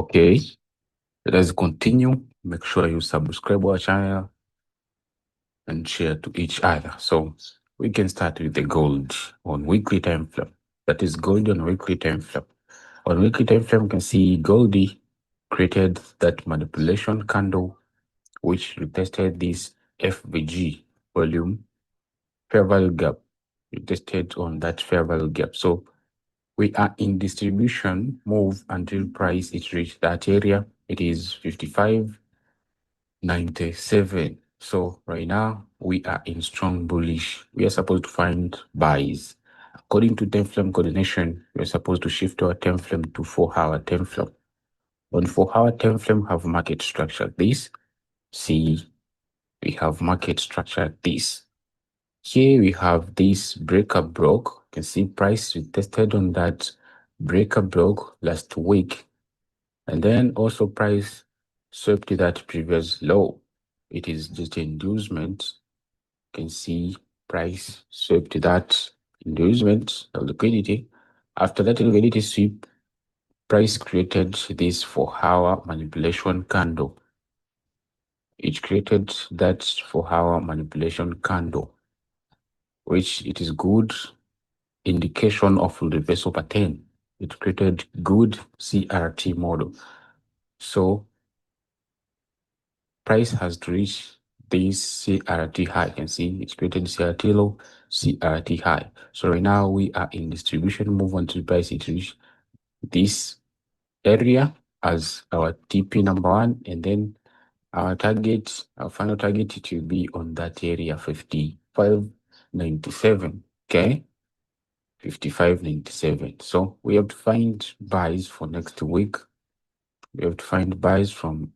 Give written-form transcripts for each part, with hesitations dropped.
Okay, let us continue. Make sure you subscribe our channel and share to each other. So we can start with the gold on weekly time frame. That is gold on weekly time frame. On weekly time frame, you can see Goldie created that manipulation candle, which retested this FVG volume fair value gap. Retested on that fair value gap. So we are in distribution move until price it reached that area. It is 55.97. So right now we are in strong bullish. We are supposed to find buys. According to 10 flame coordination, we are supposed to shift our 10 flame to 4-hour 10 flame. On 4-hour 10 flame have market structure this. See, we have market structure this. Here we have this breaker block. You can see price we tested on that breaker block last week. And then also price swept to that previous low. It is just inducement. You can see price swept to that inducement of liquidity. After that liquidity sweep, price created this 4-hour manipulation candle. It created that 4-hour manipulation candle, which it is good indication of reversal pattern. It created good CRT model. So price has to reach this CRT high. You can see it's created CRT low, CRT high. So right now we are in distribution move until price it reach this area as our TP number 1, and then our target, our final target, it will be on that area 55.97. Okay, 55.97. So we have to find buys for next week. We have to find buys for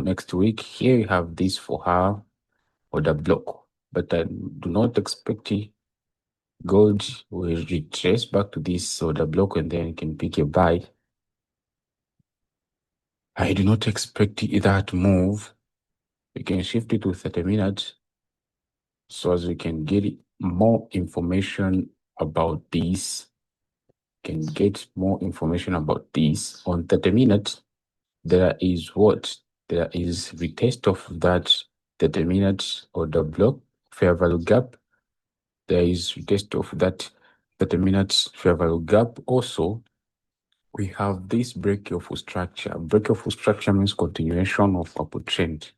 next week. Here you have this for her order block, but I do not expect gold will retrace back to this order block and then you can pick a buy. I do not expect that move. We can shift it to 30 minutes so as we can get more information about this. Can get more information about this on 30 minutes. There is what? There is retest of that 30 minutes order block fair value gap. There is retest of that 30 minutes fair value gap. Also, we have this break of structure. Break of structure means continuation of upward trend.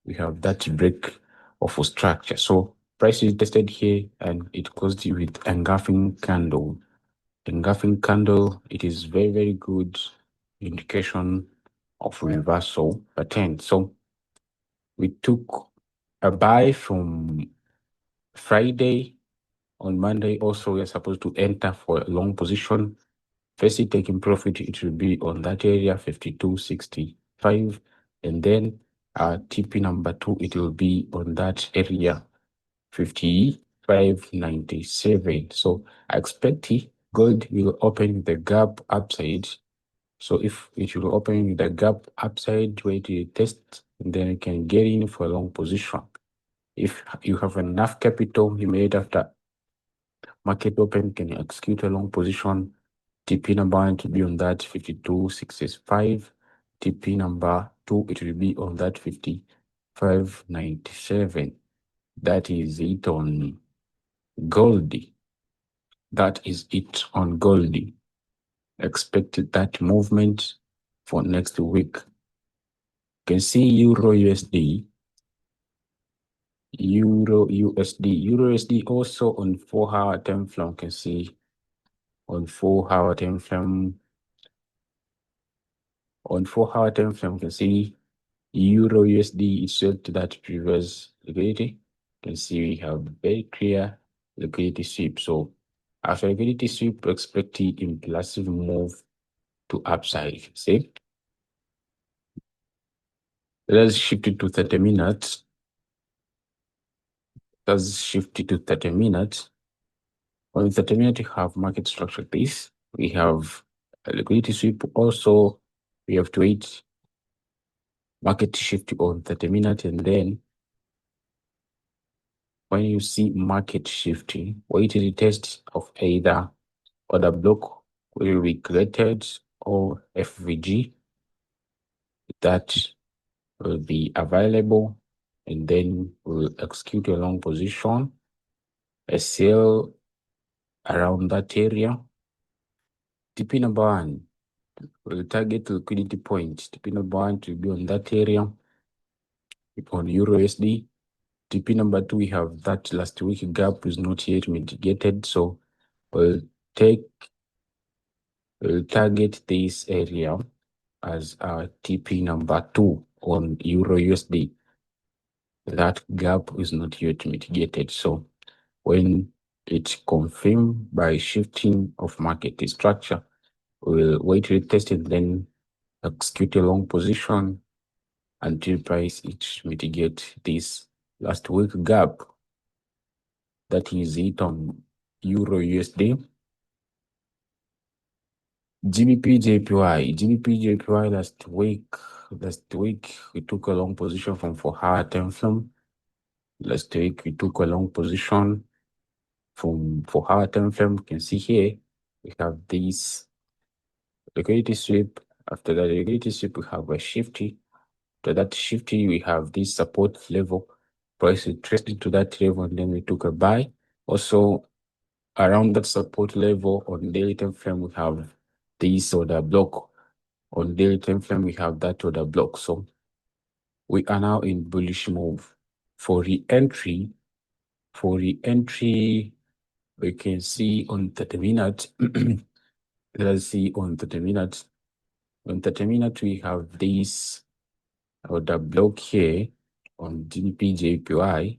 We have that break of structure. So price is tested here and it closed with engulfing candle. Engulfing candle, it is very, very good indication of reversal pattern. So we took a buy from Friday. On Monday also we are supposed to enter for a long position. First taking profit, it will be on that area 52.65, and then our TP number 2, it will be on that area 55.97. So I expect gold will open the gap upside. So if it will open the gap upside, wait to test, and then you can get in for a long position. If you have enough capital, you made after market open, can execute a long position. TP number 1 to be on that 52.65. TP number 2, it will be on that 55.97. That is it on Goldie. That is it on Goldie. Expect that movement for next week. You can see Euro USD. Euro USD also on 4-hour time frame. You can see on 4-hour time frame. On 4-hour time frame, you can see Euro USD is sold to that previous liquidity. You can see we have very clear liquidity sweep. So after liquidity sweep, expect the impulsive move to upside. See? Let's shift it to 30 minutes. Let's shift it to 30 minutes. On 30 minutes, you have market structure this. We have a liquidity sweep. Also, we have to wait market shift on 30 minutes, and then when you see market shifting, wait till the test of either order block will be created or FVG. that will be available, and then we'll execute a long position, a sell around that area. TP number one will target liquidity point. TP number one to be on that area on Euro USD. TP number two, we have that last week gap is not yet mitigated, so we'll target this area as our TP number two on Euro USD. That gap is not yet mitigated, so when it's confirmed by shifting of market structure, we'll wait to retest and then execute a long position until price it mitigate this last week gap. That is it on Euro USD. GBP JPY. GBP JPY last week we took a long position from 4-hour time frame. Last week we took a long position from 4-hour time frame. You can see here we have this liquidity sweep. After that liquidity sweep, we have a shifty. After that shifty, we have this support level. Price traced to that level, and then we took a buy. Also, around that support level on daily time frame, we have this order block. On daily time frame, we have that order block. So we are now in bullish move. For re-entry, we can see on 30 minutes. Let's see on 30 minutes. On 30 minutes, we have this order block here on GBP JPY.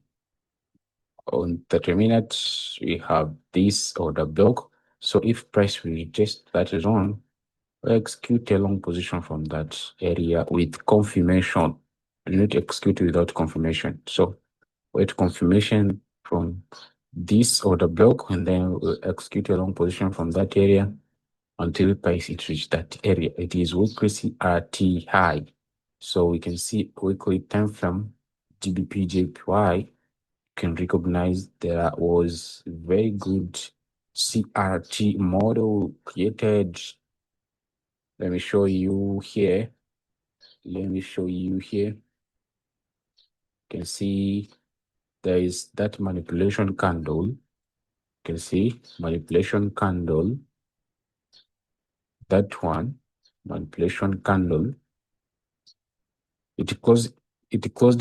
On 30 minutes, we have this order block. So if price will retest that zone, we'll execute a long position from that area with confirmation. Do not execute without confirmation. So wait confirmation from this order block, and then we'll execute a long position from that area until price it reach that area. It is weekly CRT high. So we can see weekly time frame GBP JPY can recognize there was very good CRT model created. Let me show you here. You can see there is that manipulation candle. You can see manipulation candle. That one, manipulation candle. It closed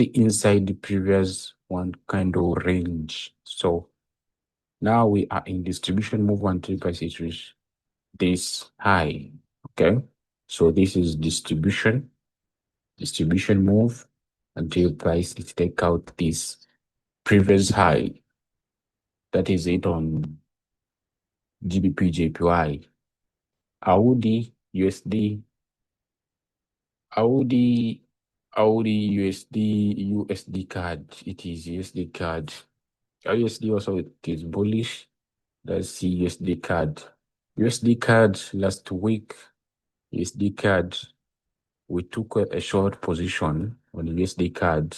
inside the previous one candle range. So now we are in distribution move until price it reach this high. Okay, so this is distribution move until price it take out this previous high. That is it on GBP JPY. Audi USD USD card. It is USD card. USD also it is bullish. Let's see USD card. USD card last week. USD card. We took a short position on USD card.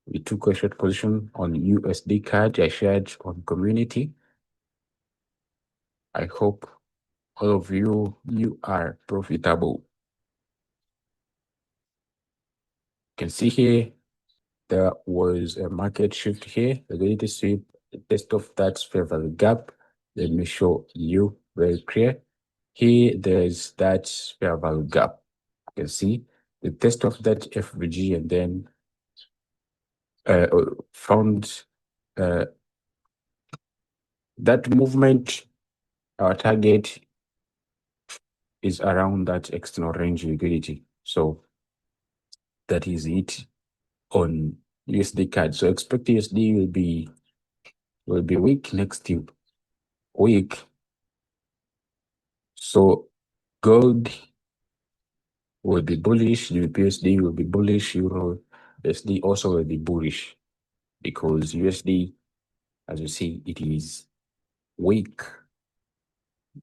We took a short position on USD card. I shared on community. I hope all of you are profitable. You can see here there was a market shift here. We're going to sweep the test of that fair value gap. Let me show you very clear. Here there's that fair value gap. You can see the test of that FVG, and then found that movement. Our target is around that external range liquidity. So that is it on USD card. So expect USD will be weak next week. So gold will be bullish, USD will be bullish, Euro USD also will be bullish, because USD, as you see, it is weak.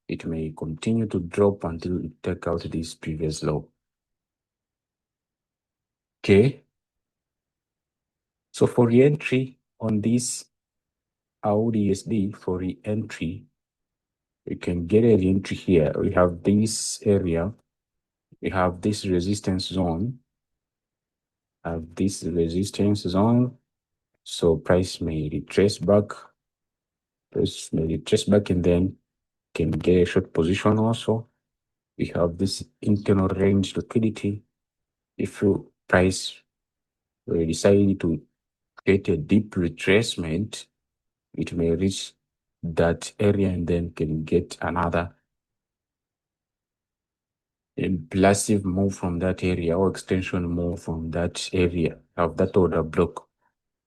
It may continue to drop until it take out this previous low. Okay. So for re-entry on this Audi USD, for re-entry, you can get a re-entry here. We have this area. we have this resistance zone. So price may retrace back. And then can get a short position also. We have this internal range liquidity. If you price decide to get a deep retracement, it may reach that area and then can get another impulsive move from that area or extension move from that area of that order block.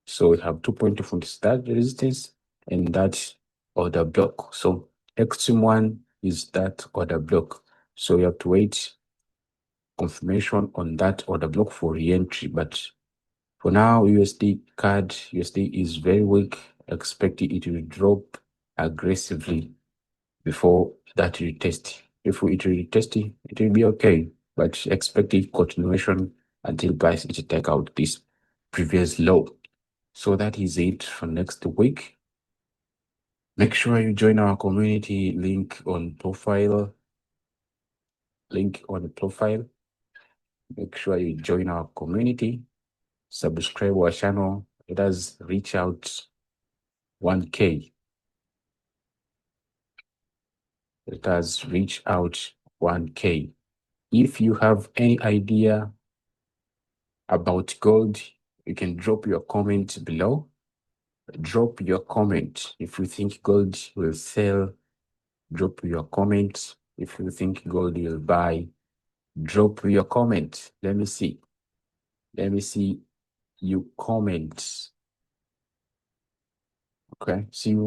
So we have 2 points of that resistance and that order block. So extreme one is that order block. So we have to wait confirmation on that order block for re-entry. But for now, USD is very weak. Expecting it will drop aggressively before that retest. If it retest, it will be okay. But expect a continuation until price it take out this previous low. So that is it for next week. Make sure you join our community. Link on profile. Make sure you join our community. Subscribe our channel. Let us reach out 1K. Let us reach out 1K. If you have any idea about gold, you can drop your comment below. Drop your comment. If you think gold will sell, drop your comment. If you think gold will buy, drop your comment. Let me see you comment. Okay, see you.